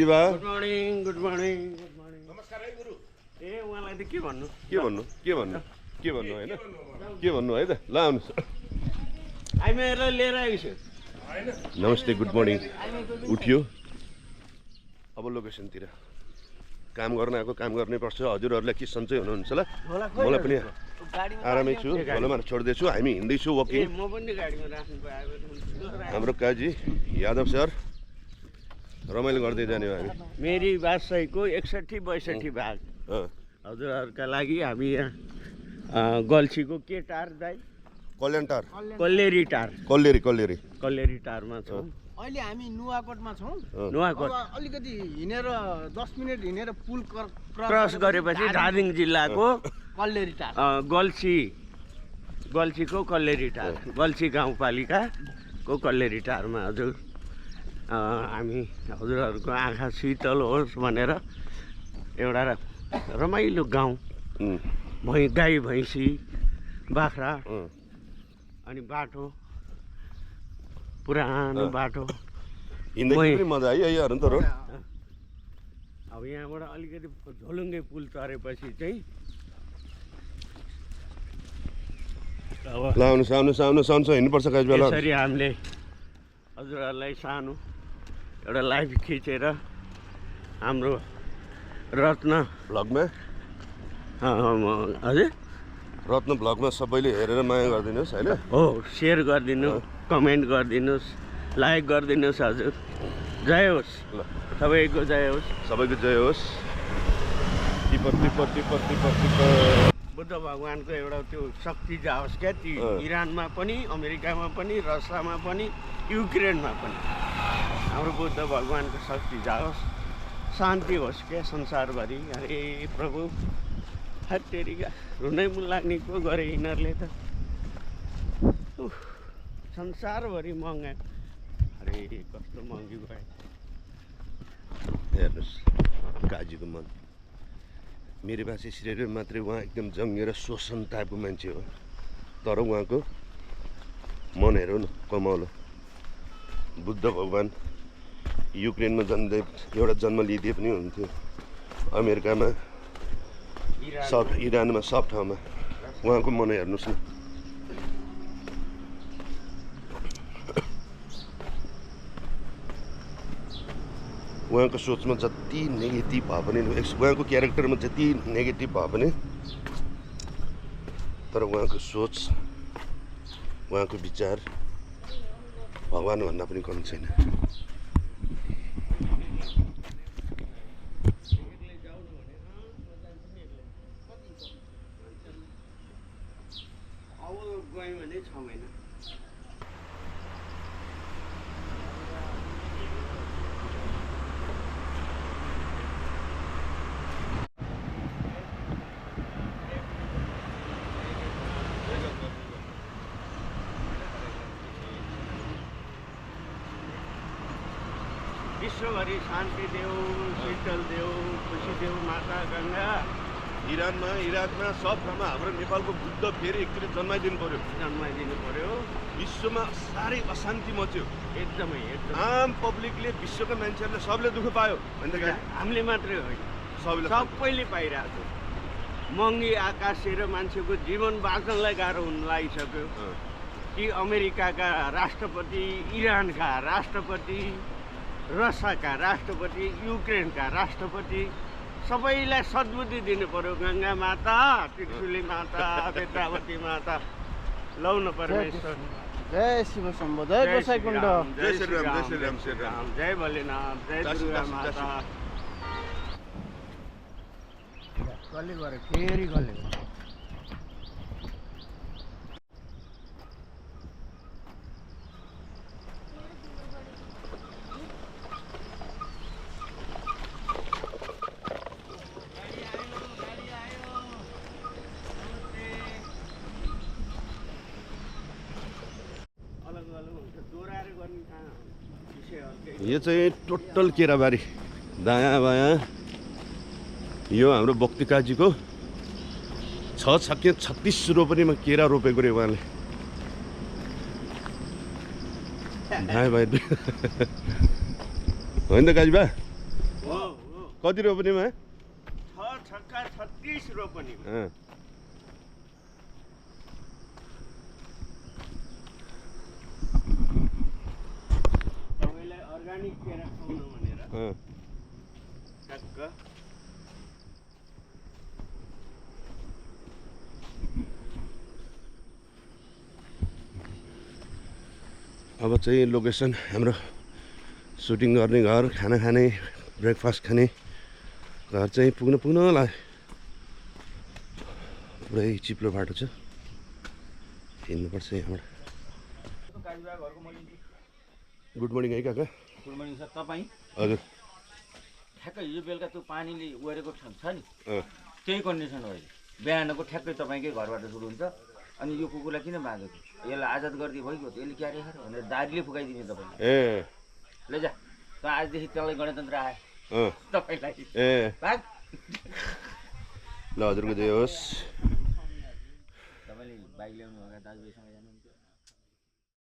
Good morning नमस्कार है गुरु। ए उहाँलाई त के भन्नु होइन के भन्नु है त ल आउनुहोस्। आइमेर लिएर आएको छु। नमस्ते गुड मर्निङ। उठ्यो अब लोकेसनतिर काम गर्न आएको, काम गर्नै पर्छ। हजुरहरूलाई के सन्चै हुनुहुन्छ ल? मलाई पनि आरामै छु, झोलामा छोड्दैछु। हामी हिँड्दैछु वकिङ। म पनि गाडीमा राख्नु पाएको। हाम्रो काजी यादव सर रमाइलो गर्दै जाने हो हामी। मेरी बादशाहीको 61-62 भाग हजुरहरूका लागि हामी यहाँ गल्छीको के टार दाइ? कल्याण टार, कल्लेरी टार, कल्लेरी टारमा छौँ। अहिले हामी नुवाकोटमा छौँ। नुवाकोट अलिकति हिँडेर 10 मिनट हिँडेर पुल क्रस गरेपछि धादिङ जिल्लाको कल्लेरी टार, गल्छीको कल्लेरी टार, गल्छी गाउँपालिकाको कल्लेरी टारमा हजुर हामी हजुरहरूको आँखा शीतल होस् भनेर एउटा रमाइलो गाउँ, गाई भैँसी बाख्रा अनि बाटो, पुरानो बाटो हिँड्दै मजा आयो यहाँ त रोड। अब यहाँबाट अलिकति झोलुङ्गे पुल चढेपछि चाहिँ ल आउनुहोस् हिँड्नुपर्छ काज बेला। यसरी हामीले हजुरहरूलाई सानो एउटा लाइभ खिचेर हाम्रो रत्न भ्लगमा हजुर रत्न भ्लगमा सबैले हेरेर माया गरिदिनुहोस् होइन। हो, सेयर गरिदिनु, कमेन्ट गरिदिनुहोस्, लाइक गरिदिनुहोस् हजुर। जय होस्, सबैको जय होस्, सबैको जय होस्। बुद्ध भगवानको एउटा त्यो शक्ति जाओस् क्या, ती इरानमा पनि, अमेरिकामा पनि, रसियामा पनि, युक्रेनमा पनि हाम्रो बुद्ध भगवानको शक्ति जाओस्, शान्ति होस् क्या संसारभरि। अरे प्रभु हत्तेरिका रुनै मुन लाग्ने पो गरे यिनीहरूले त। संसारभरि महँगा, अरे कस्तो महँगी भयो। हेर्नुहोस् काजीको मन, मेरो बासे श्रेय मात्रै उहाँ एकदम जङ्गिएर शोषण टाइपको मान्छे हो, तर उहाँको मन हेरौँ न कमाउलो। बुद्ध भगवान युक्रेनमा एउटा जन्म लिइदिए पनि हुन्थ्यो, अमेरिकामा इरानमा सब ठाउँमा। उहाँको मन हेर्नुहोस् न। उहाँको सोचमा जति नेगेटिभ भए पनि, उहाँको क्यारेक्टरमा जति नेगेटिभ भए पनि, तर उहाँको सोच, उहाँको विचार भगवान् भन्दा पनि कम छैन। गयौँ भने 6 महिना विश्वभरि शान्ति देऊ, शीतल देऊ, खुसी देऊ माता गङ्गा। इरानमा, इराकमा, सब ठाउँमा हाम्रो नेपालको बुद्ध फेरि एकचोटि जन्माइदिनु पर्यो। विश्वमा साह्रै अशान्ति मच्यो एकदमै। आम पब्लिकले, विश्वका मान्छेहरूले सबले दुःख पायो। हामीले मात्रै होइन, सबैले पाइरहेको छ। महँगी आकाशेर मान्छेको जीवन बाँच्नलाई गाह्रो हुन लागिसक्यो। कि अमेरिकाका राष्ट्रपति, इरानका राष्ट्रपति, रसियाका राष्ट्रपति, युक्रेनका राष्ट्रपति, सबैलाई सद्बुद्धि दिनु पर्यो। गङ्गा माता, त्रिशुली माता, वेदावती माता, लौ न परमेश्वर। जय शिव शम्भो, जय गोसाइकुण्ड, जय श्रीराम, जय भोलेनाथ, जय दुर्गा माता। गल्ली गरे फेरि गल्ली। यो चाहिँ टोटल केराबारी, दायाँ बायाँ। यो हाम्रो भक्ति काजीको 36 रोपनीमा केरा रोपेको रे उहाँले। दायाँ बायाँ होइन त काजी बा? कति रोपनीमा 6 छक्का 36 रोपनीमा। तपाईँलाई अर्गानिक केरा खुवाउनु भनेर ठ्याक्क अब चाहिँ लोकेसन हाम्रो सुटिङ गर्ने घर, खाना खाने, ब्रेकफास्ट खाने घर चाहिँ पुग्नलाई पुरै चिप्लो बाटो छ, हिँड्नुपर्छ यहाँबाट। गुड मर्निङ है काका। Good morning sir. तपाईँ हजुर ठ्याक्कै हिजो बेलुका त्यो पानीले ओरेको छ नि, त्यही कन्डिसन हो। बिहानको ठ्याक्कै तपाईँकै घरबाट सुरु हुन्छ। अनि यो कुकुरलाई किन बाँधेको? यसलाई आजाद गरिदिए भइगयो। यसले के अरे भनेर दारीले फुकाइदिने तपाईँले। ए लैजा त आजदेखि त्यसलाई गणतन्त्र आयो तपाईँलाई। ए भाग। ल हजुरको जय होस्। तपाईँले बाइक ल्याउनु होला दाजुभाइसँग जानुहुन्छ।